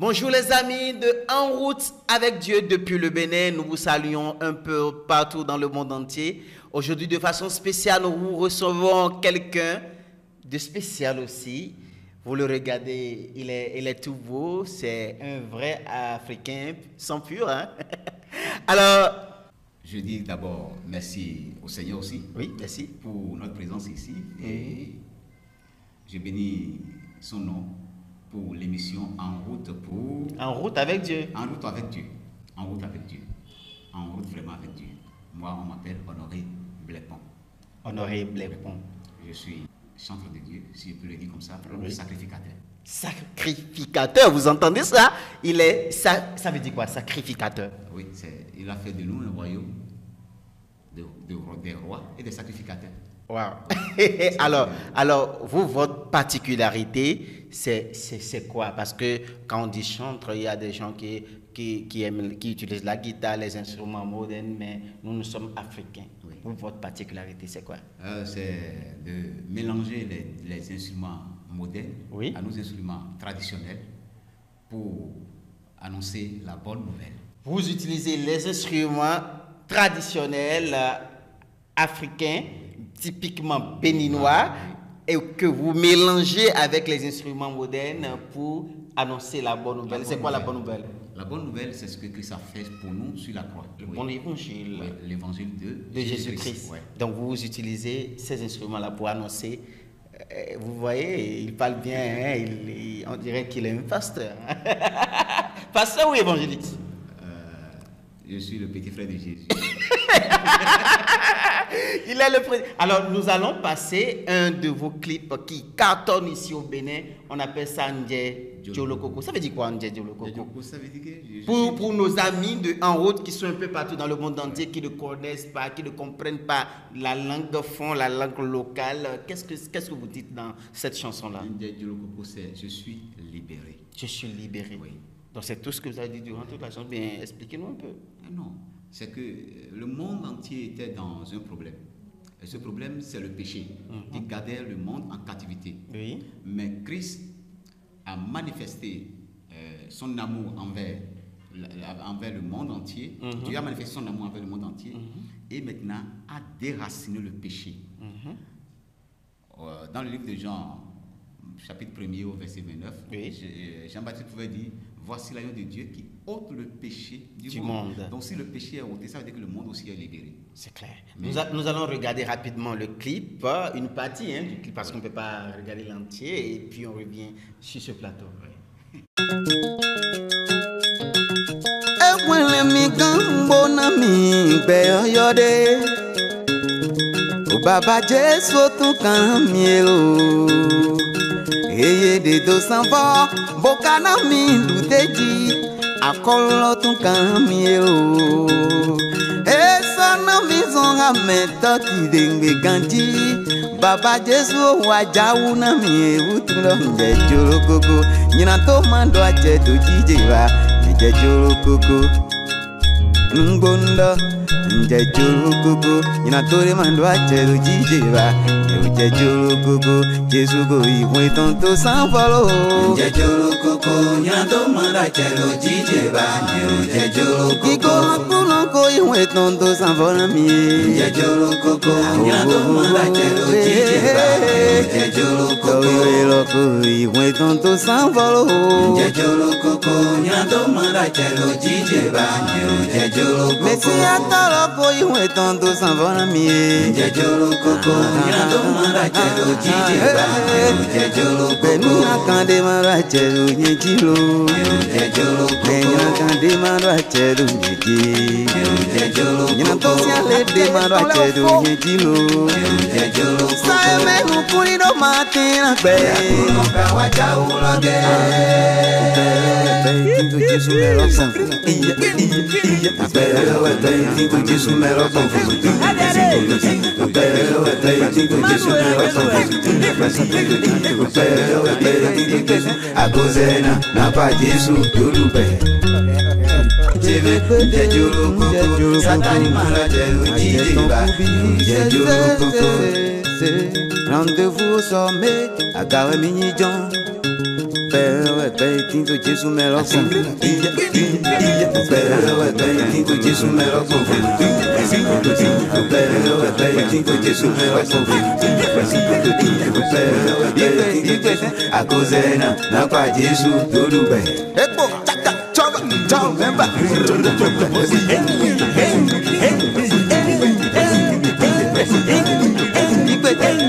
Bonjour les amis de En route avec Dieu depuis le Bénin. Nous vous saluons un peu partout dans le monde entier. Aujourd'hui, de façon spéciale, nous recevons quelqu'un de spécial aussi. Vous le regardez, il est tout beau. C'est un vrai Africain sans pur. Hein? Alors, je dis d'abord merci au Seigneur aussi. Oui, merci. Pour notre présence ici. Et je bénis son nom pour l'émission En route pour... En route avec Dieu. En route avec Dieu. En route avec Dieu. En route vraiment avec Dieu. Moi, on m'appelle Honoré Blépon. Honoré Blépon. Je suis chanteur de Dieu, si je peux le dire comme ça, oui. Sacrificateur. Sacrificateur, vous entendez ça? Ça veut dire quoi, sacrificateur? Oui, il a fait de nous un royaume des rois et des sacrificateurs. Wow. alors, vous, votre particularité, c'est quoi? Parce que quand on dit chantre, il y a des gens qui utilisent la guitare, les instruments modernes, mais nous sommes africains. Oui. Vous, votre particularité, c'est quoi? C'est de mélanger les instruments modernes à nos instruments traditionnels pour annoncer la bonne nouvelle. Vous utilisez les instruments traditionnels africains, typiquement béninois, et que vous mélangez avec les instruments modernes pour annoncer la bonne nouvelle. C'est quoi la bonne nouvelle? La bonne nouvelle, c'est ce que Christ a fait pour nous sur la croix. Le bon évangile. Oui, l'évangile de Jésus-Christ. Ouais. Donc vous utilisez ces instruments-là pour annoncer. Vous voyez, il parle bien, hein, on dirait qu'il est un pasteur. Pasteur ou évangéliste? Je suis le petit frère de Jésus. Il est le président. Alors, nous allons passer un de vos clips qui cartonne ici au Bénin. On appelle ça Ndje Djolokoko. Ça veut dire quoi, Ndje Djolokoko? Ça veut dire que pour nos amis En route qui sont un peu partout dans le monde entier, qui ne connaissent pas, qui ne comprennent pas la langue de fond, la langue locale, qu'est-ce que vous dites dans cette chanson-là? Ndje Djolokoko, c'est « Je suis libéré ». Je suis libéré. Oui. Donc, c'est tout ce que vous avez dit durant toute la chanson. Bien, expliquez-nous un peu. Non, c'est que le monde entier était dans un problème. Et ce problème, c'est le péché qui gardait le monde en captivité. Oui. Mais Christ a manifesté son amour envers le monde entier. Dieu a manifesté son amour envers le monde entier. Et maintenant a déraciné le péché. Dans le livre de Jean, chapitre 1er au verset 29, Jean-Baptiste pouvait dire: voici l'agneau de Dieu qui ôte le péché du monde. Donc si le péché est ôté, ça veut dire que le monde aussi est libéré. C'est clair. Nous allons regarder rapidement le clip, une partie du clip, parce qu'on ne peut pas regarder l'entier, et puis on revient sur ce plateau. Baba Jésus tu kamielo eye de do sanvo bokana mi luteji akolo tu kamielo eso na mi zonga meta ti dengbe ganji Baba Jésus wajawu na mi utulo nje jolokoko nyina to mando aje do jijewa nje jolokoko ngbonda nje jolokoko nyina to re mando aje do jijewa nje jolokoko Jésus go iwe ton to san follow nje jolokoko nyina to mando aje do jijewa nje jolokoko iko kuno ko iwe ton to san follow mi nje jolokoko nyina to mando aje do jijewa nje jolokoko iwe ton to san follow nje jolokoko nyina to mando aje do jijewa nje jolokoko Messia taloko iwe ton to san follow mi nje jolokoko nyina to mando aje do jijewa nje jolokoko benina kande mando aje do nyejilo nje jolokoko benina kande mando aje do nyeji nje jolokoko nyina to siale de mando aje do nyejilo nje jolokoko sai menu kuri do matina pe no kawa jauloge Tingo Jesu mero san iya Tingo Jesu mero san Tingo Jesu mero san Agozena na pa Jesu yorube Jeve de jolokoko Satani mara jelo jijiba jolokoko Rendez-vous au sommet à Gawe Mignon Tinto Gesù me lo conviene. Tinto Gesù me lo conviene. Tinto Gesù me lo conviene. A cosena, na qua Gesù, tudo bem. Epo, taca, choga, tchau, memba.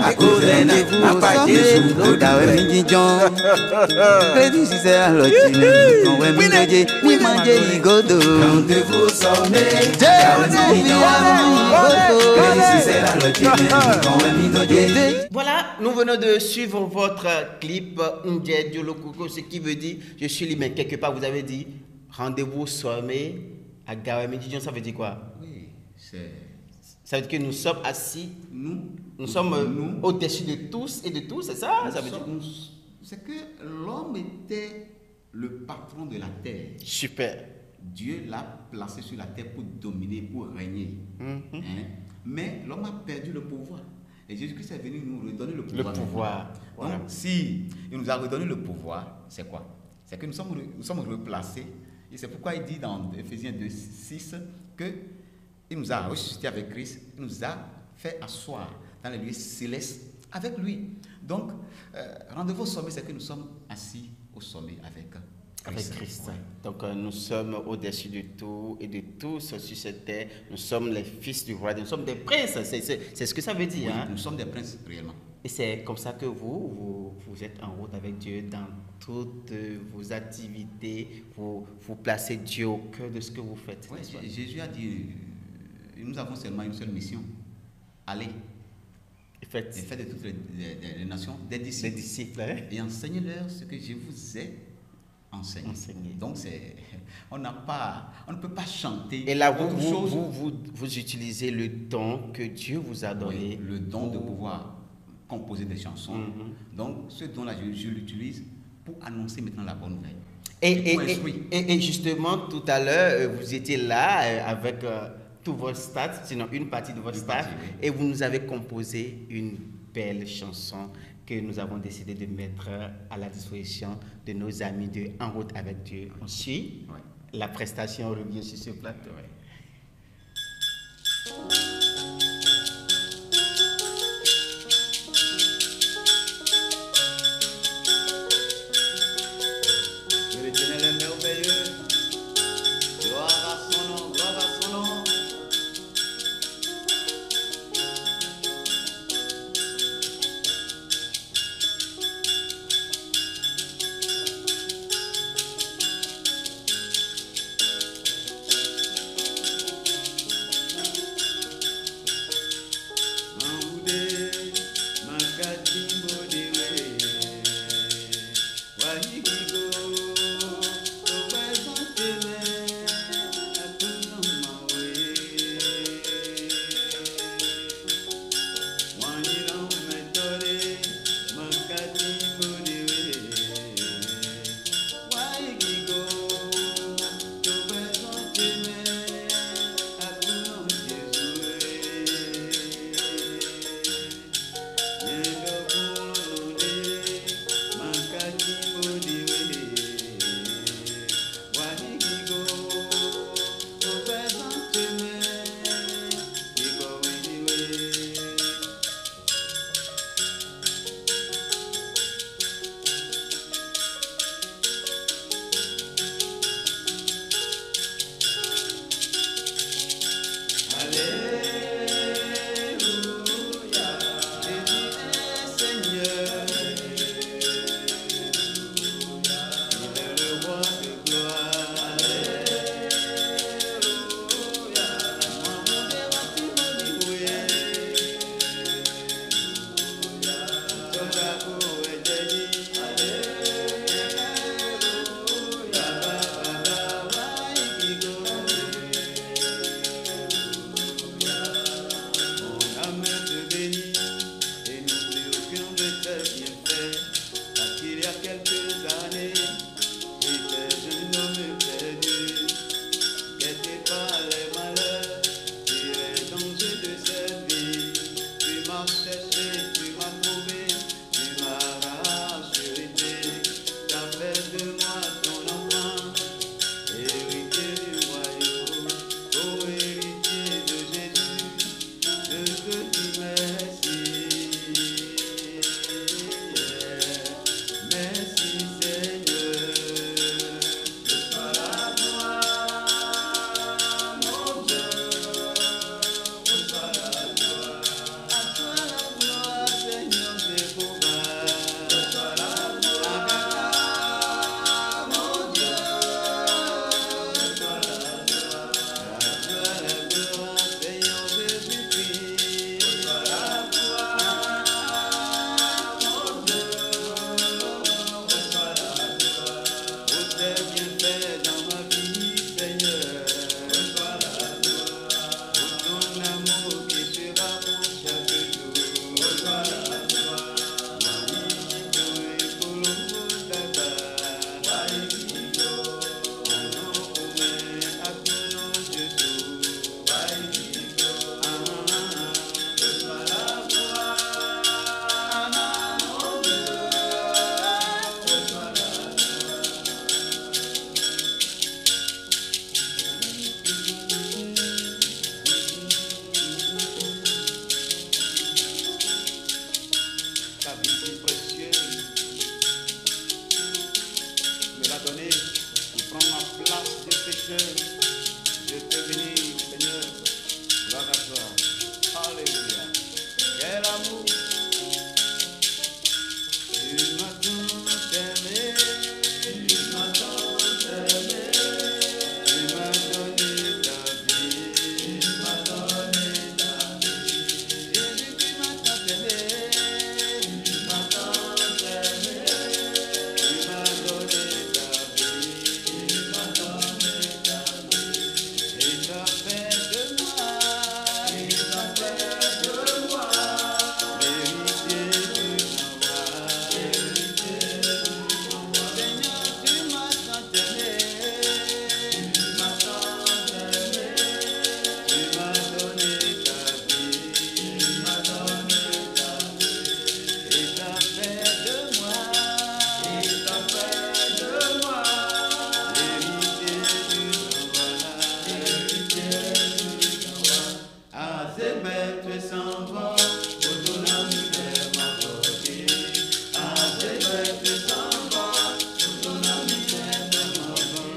A cosena, na qua Gesù, tudo bem. Credit si c'est la lotine. Quand on me dit, oui manger igodo. Rendez-vous sonné. Voilà, nous venons de suivre votre clip Ndje Diolo Koko, ce qui veut dire je suis libre. Mais quelque part vous avez dit rendez-vous sommet à Gawami. Ça veut dire quoi? Oui, ça veut dire que nous sommes assis, nous sommes au-dessus de tous et de tous, c'est ça? C'est que l'homme était le patron de la terre. Super. Dieu l'a placé sur la terre pour dominer, pour régner. Hein? Mais l'homme a perdu le pouvoir. Et Jésus-Christ est venu nous redonner le pouvoir. Le pouvoir. Donc, si il nous a redonné le pouvoir, c'est quoi? C'est que nous sommes replacés. Et c'est pourquoi il dit dans Ephésiens 2:6 qu'il nous a ressuscité avec Christ, il nous a fait asseoir dans les lieux célestes avec lui. Donc, rendez-vous au sommet, c'est que nous sommes assis au sommet avec Christ. Avec Christ. Ouais. Donc nous sommes au-dessus de tout et de tous sur cette terre. Nous sommes les fils du roi. Nous sommes des princes. C'est ce que ça veut dire. Oui, hein? Nous sommes des princes réellement. Et c'est comme ça que vous êtes en route avec Dieu dans toutes vos activités. Vous placez Dieu au cœur de ce que vous faites. Oui, Jésus a dit, nous avons seulement une seule mission. Allez. Et faites de toutes les nations des disciples. Hein? Et enseignez-leur ce que je vous ai enseigné. Donc on ne peut pas chanter. Et là vous utilisez le don que Dieu vous a donné. Oui, le don de pouvoir composer des chansons. Donc ce don-là, je l'utilise pour annoncer maintenant la bonne nouvelle. Et justement, tout à l'heure, vous étiez là avec tout votre staff, sinon une partie de votre staff, et vous nous avez composé une belle chanson que nous avons décidé de mettre à la disposition de nos amis de En route avec Dieu. On suit la prestation revient sur ce plateau. ta vie si précieuse. Tu me l'as donné pour prendre ma place de pécheur. Je te bénis, Seigneur. Gloire à toi. Alléluia. Quel amour. Tu m'as tant aimé. Tu m'as tant aimé. Tu m'as donné ta vie. Tu m'as donné ta vie. Jésus, tu m'as tant aimé. Tu m'as tant aimé. Tu m'as donné ta vie. Tu m'as donné ta vie. Et t'as fait de moi. Et t'as fait de moi. L'héritier du roi. L'héritier du roi. Seigneur, tu m'as tant aimé. Tu m'as tant aimé. Tu m'as donné ta vie. Tu m'as donné ta vie. Et t'as fait de moi. Et t'as fait de moi. L'héritier du roi. L'héritier du roi. À ses maîtres s'en va. Autonomie vers ma beauté. À ses maîtres s'en va. Autonomie vers ma beauté.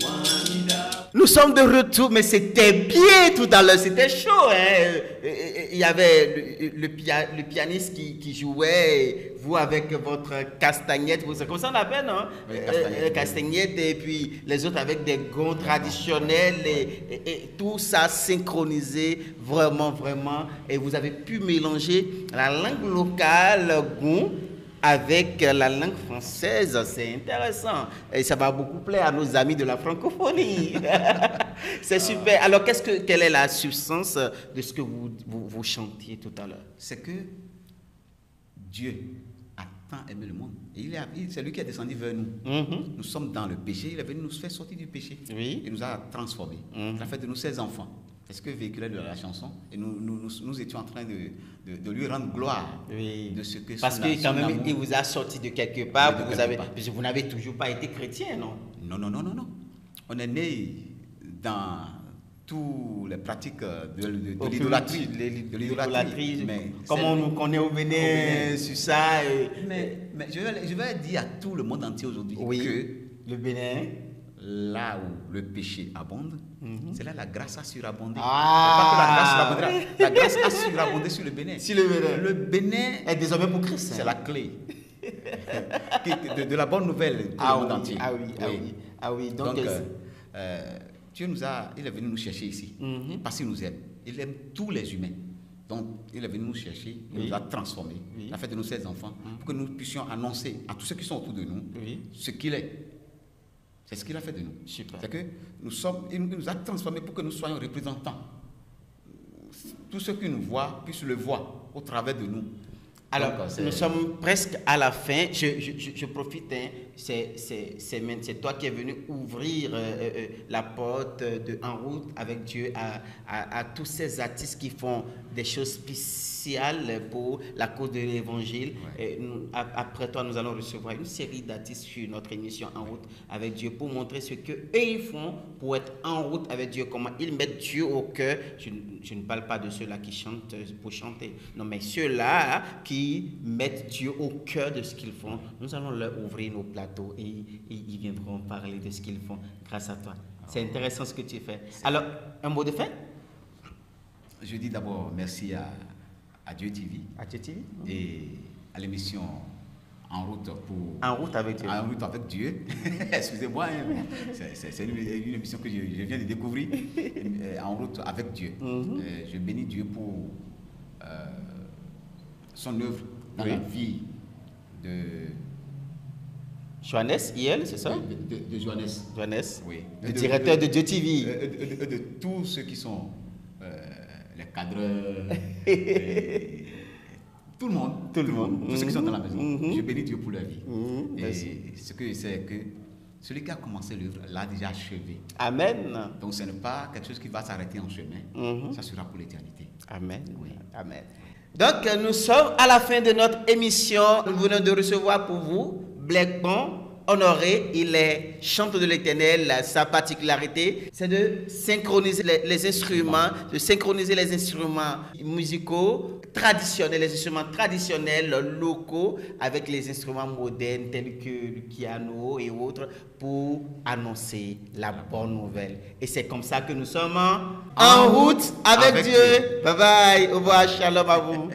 Wanida. Nous sommes de retour, mais c'était bien tout à l'heure, c'était chaud. Hein? Il y avait le pianiste qui jouait, vous avec votre castagnette, c'est comme ça on l'appelle, non? Oui, Castagnette, et puis les autres avec des gonds traditionnels, et tout ça synchronisé, vraiment, vraiment. Et vous avez pu mélanger la langue locale, gond, avec la langue française. C'est intéressant. Et ça va beaucoup plaire à nos amis de la francophonie. C'est super. Alors, quelle est la substance de ce que vous chantiez tout à l'heure? C'est que Dieu a tant aimé le monde. Et c'est lui qui est descendu vers nous. Nous sommes dans le péché. Il est venu nous faire sortir du péché. Oui. Il nous a transformés. Il a fait de nous ses enfants. C'est ce que véhiculait de la chanson. Et nous étions en train de lui rendre gloire. Oui. De ce que parce son que quand même, amour, il vous a sorti de quelque part. De Vous n'avez toujours pas été chrétien, non? Non. On est né dans toutes les pratiques de l'idolâtrie. De l'idolâtrie. Mais comme on nous connaît au Bénin, sur ça. Mais je vais dire à tout le monde entier aujourd'hui que le Bénin, là où le péché abonde, c'est là la grâce a surabondé. Ah. Pas que la grâce surabondera, la grâce a surabondé sur le Bénin. Sur le Bénin. Le Bénin est désormais pour Christ. C'est la clé de la bonne nouvelle pour le monde entier. Ah oui. Donc Dieu il est venu nous chercher ici parce qu'il nous aime. Il aime tous les humains. Donc, il est venu nous chercher, il nous a transformés, il a fait de nous ses enfants, pour que nous puissions annoncer à tous ceux qui sont autour de nous ce qu'il est. C'est ce qu'il a fait de nous. Super. C'est que il nous a transformés pour que nous soyons représentants. Tous ceux qui nous voient puissent le voir au travers de nous. Alors, nous sommes presque à la fin. Je profite, hein. C'est toi qui es venu ouvrir la porte En route avec Dieu à tous ces artistes qui font des choses spéciales pour la cause de l'évangile. Ouais. Après toi, nous allons recevoir une série d'artistes sur notre émission En route avec Dieu pour montrer ce qu'eux ils font pour être en route avec Dieu, comment ils mettent Dieu au cœur. Je ne parle pas de ceux-là qui chantent pour chanter, non, mais ceux-là qui mettent Dieu au cœur de ce qu'ils font. Nous allons leur ouvrir nos plateaux et ils viendront parler de ce qu'ils font grâce à toi. C'est intéressant ce que tu fais. Alors, un mot de fin? Je dis d'abord merci à Dieu TV. À Dieu TV. Et à l'émission En route avec Dieu. En route avec Dieu. Excusez-moi, hein, c'est une émission que je viens de découvrir. En route avec Dieu. Je bénis Dieu pour son œuvre dans la vie de Johannes, c'est ça? De Johannes. Johannes, oui. Le directeur de Dieu TV. De tous ceux qui sont les cadreurs, tout le monde, tous ceux qui sont dans la maison. Je bénis Dieu pour leur vie. Et ce que c'est que celui qui a commencé l'œuvre l'a déjà achevé. Amen. Donc ce n'est pas quelque chose qui va s'arrêter en chemin, ça sera pour l'éternité. Amen. Oui. Amen. Donc nous sommes à la fin de notre émission. Nous venons de recevoir pour vous Black Bon, honoré, il est chanteur de l'Éternel. Sa particularité, c'est de synchroniser les instruments, musicaux traditionnels, les instruments traditionnels locaux avec les instruments modernes tels que le piano et autres pour annoncer la bonne nouvelle. Et c'est comme ça que nous sommes en route avec Dieu. Bye bye, au revoir, shalom à vous.